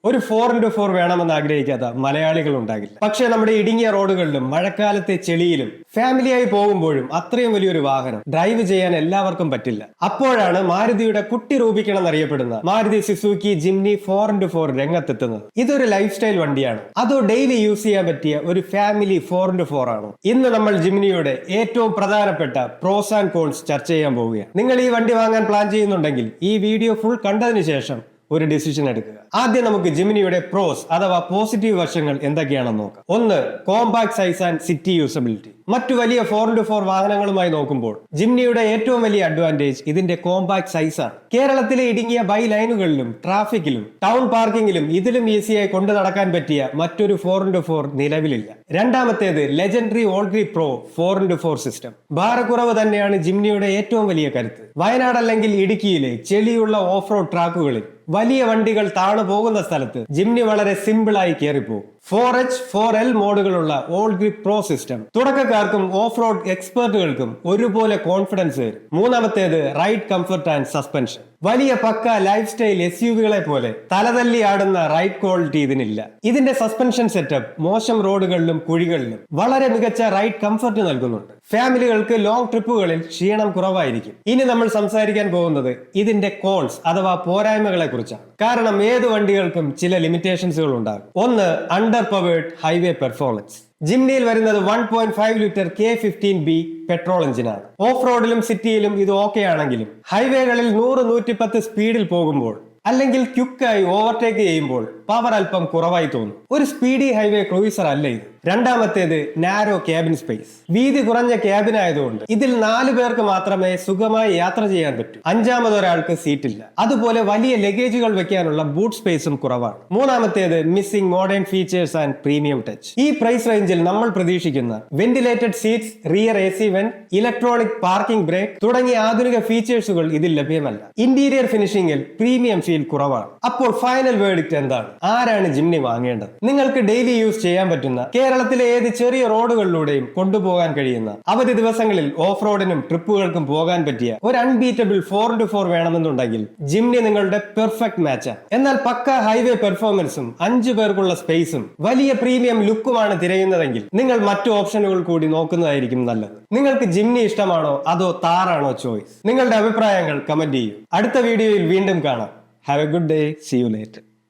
ഒരു 4x4 വേണമെന്ന് ആഗ്രഹിക്കാത്ത മലയാളികൾ ഉണ്ടാകില്ല. പക്ഷേ നമ്മുടെ ഇടുങ്ങിയ റോഡുകളിലും മഴക്കാലത്തെ ചെളിയിലും ഫാമിലിയായി പോകുമ്പോഴും അത്രയും വലിയൊരു വാഹനം ഡ്രൈവ് ചെയ്യാൻ എല്ലാവർക്കും പറ്റില്ല. അപ്പോഴാണ് മാരുതിയുടെ കുട്ടി റൂബിക്കൺ എന്നറിയപ്പെടുന്ന മാരുതി സുസുക്കി ജിംനി 4x4 രംഗത്തെത്തുന്നത്. ഇതൊരു ലൈഫ് സ്റ്റൈൽ വണ്ടിയാണ്, അതോ ഡെയിലി യൂസ് ചെയ്യാൻ പറ്റിയ ഒരു ഫാമിലി 4x4 ആണോ? ഇന്ന് നമ്മൾ ജിംനിയുടെ ഏറ്റവും പ്രധാനപ്പെട്ട പ്രോസ് ആൻഡ് കോൺസ് ചർച്ച ചെയ്യാൻ പോവുകയാണ്. നിങ്ങൾ ഈ വണ്ടി വാങ്ങാൻ പ്ലാൻ ചെയ്യുന്നുണ്ടെങ്കിൽ ഈ വീഡിയോ ഫുൾ കണ്ടതിന് ശേഷം ഒരു ഡിസിഷൻ എടുക്കുക. ആദ്യം നമുക്ക് ജിംനിയുടെ പ്രോസ് അഥവാ പോസിറ്റീവ് വശങ്ങൾ എന്തൊക്കെയാണെന്ന് നോക്കാം. ഒന്ന്, compact size and city usability. മറ്റു വലിയ 4x4 വാഹനങ്ങളുമായി നോക്കുമ്പോൾ ജിംനിയുടെ ഏറ്റവും വലിയ അഡ്വാൻറ്റേജ് ഇതിന്റെ കോമ്പാക്ട് സൈസ് ആണ്. കേരളത്തിലെ ഇടുങ്ങിയ ബൈ ലൈനുകളിലും ട്രാഫിക്കിലും ടൗൺ പാർക്കിങ്ങിലും ഇതിലും ഈസിയായി കൊണ്ടു നടക്കാൻ പറ്റിയ മറ്റൊരു 4x4 നിലവിലില്ല. രണ്ടാമത്തേത് legendary all grip pro 4x4 system. ഭാരക്കുറവ് തന്നെയാണ് ജിംനിയുടെ ഏറ്റവും വലിയ കരുത്ത്. വയനാട് അല്ലെങ്കിൽ ഇടുക്കിയിലെ ചെളിയുള്ള ഓഫ് റോഡ് ട്രാക്കുകളിൽ വലിയ വണ്ടികൾ താണു പോകുന്ന സ്ഥലത്ത് ജിംനി വളരെ സിമ്പിളായി കയറിപ്പോകും. 4H 4L മോഡുകളുള്ള ഓൾ ഗ്രിപ്പ് പ്രോ സിസ്റ്റം തുടക്കക്കാർക്കും ഓഫ് റോഡ് എക്സ്പെർട്ടുകൾക്കും ഒരുപോലെ കോൺഫിഡൻസ് തരും. മൂന്നാമത്തേത് റൈഡ് കംഫർട്ട് ആൻഡ് സസ്പെൻഷൻ. വലിയ പക്ക ലൈഫ് സ്റ്റൈൽ SUV-കളെ പോലെ തലതല്ലി ആടുന്ന റൈഡ് ക്വാളിറ്റി ഇതിനില്ല. ഇതിന്റെ സസ്പെൻഷൻ സെറ്റപ്പ് മോശം റോഡുകളിലും കുഴികളിലും വളരെ മികച്ച റൈഡ് കംഫർട്ട് നൽകുന്നുണ്ട്. ഫാമിലികൾക്ക് ലോങ് ട്രിപ്പുകളിൽ ക്ഷീണം കുറവായിരിക്കും. ഇനി നമ്മൾ സംസാരിക്കാൻ പോകുന്നത് ഇതിന്റെ കോൺസ് അഥവാ പോരായ്മകളെ കുറിച്ചാണ്. കാരണം ഏത് വണ്ടികൾക്കും ചില ലിമിറ്റേഷൻസുകൾ ഉണ്ടാകും. ഒന്ന്, അണ്ടർ പവേർഡ് ഹൈവേ പെർഫോമൻസ്. ജിംനിയിൽ വരുന്നത് 1.5 ലിറ്റർ K15B പെട്രോൾ എഞ്ചിനാണ്. ഓഫ് റോഡിലും സിറ്റിയിലും ഇത് ഓക്കെ ആണെങ്കിലും ഹൈവേകളിൽ 100-110 സ്പീഡിൽ പോകുമ്പോൾ അല്ലെങ്കിൽ ക്വിക്കായി ഓവർടേക്ക് ചെയ്യുമ്പോൾ പവർ അല്പം കുറവായി തോന്നും. ഒരു സ്പീഡി ഹൈവേ ക്രൂയിസർ അല്ല ഇത്. രണ്ടാമത്തേത് നാരോ ക്യാബിൻ സ്പേസ്. വീതി കുറഞ്ഞ ക്യാബിൻ ആയതുകൊണ്ട് ഇതിൽ 4 പേർക്ക് മാത്രമേ സുഖമായി യാത്ര ചെയ്യാൻ പറ്റൂ. അഞ്ചാമതൊരാൾക്ക് സീറ്റില്ല. അതുപോലെ വലിയ ലഗേജുകൾ വെക്കാനുള്ള ബൂട്ട് സ്പേസും കുറവാണ്. മൂന്നാമത്തേത് missing modern features and premium touch. ഈ പ്രൈസ് റേഞ്ചിൽ നമ്മൾ പ്രതീക്ഷിക്കുന്ന ventilated seats, rear AC went, electronic parking brake തുടങ്ങിയ ആധുനിക ഫീച്ചേഴ്സുകൾ ഇതിൽ ലഭ്യമല്ല. ഇന്റീരിയർ ഫിനിഷിംഗിൽ പ്രീമിയം ഫീൽ കുറവാണ്. അപ്പോൾ ഫൈനൽ വേർഡിക്റ്റ് എന്താണ്? ആരാണ് ജിംനി വാങ്ങേണ്ടത്? നിങ്ങൾക്ക് ഡെയിലി യൂസ് ചെയ്യാൻ പറ്റുന്ന കേരളത്തിലെ ഏത് ചെറിയ റോഡുകളിലൂടെയും കൊണ്ടുപോകാൻ കഴിയുന്ന അവധി ദിവസങ്ങളിൽ ഓഫ് റോഡിനും ട്രിപ്പുകൾക്കും പോകാൻ പറ്റിയ ഒരു അൺബീറ്റബിൾ 4x4 വേണമെന്നുണ്ടെങ്കിൽ ജിംനി നിങ്ങളുടെ പെർഫെക്റ്റ് മാച്ചാണ്. എന്നാൽ പക്ക ഹൈവേ പെർഫോമൻസും 5 പേർക്കുള്ള സ്പേസും വലിയ പ്രീമിയം ലുക്കുമാണ് തിരയുന്നതെങ്കിൽ നിങ്ങൾ മറ്റു ഓപ്ഷനുകൾ കൂടി നോക്കുന്നതായിരിക്കും നല്ലത്. നിങ്ങൾക്ക് ജിംനി ഇഷ്ടമാണോ അതോ താറാണോ ചോയ്സ്? നിങ്ങളുടെ അഭിപ്രായങ്ങൾ കമന്റ് ചെയ്യൂ. അടുത്ത വീഡിയോയിൽ വീണ്ടും കാണാം. Have a good day. See you later.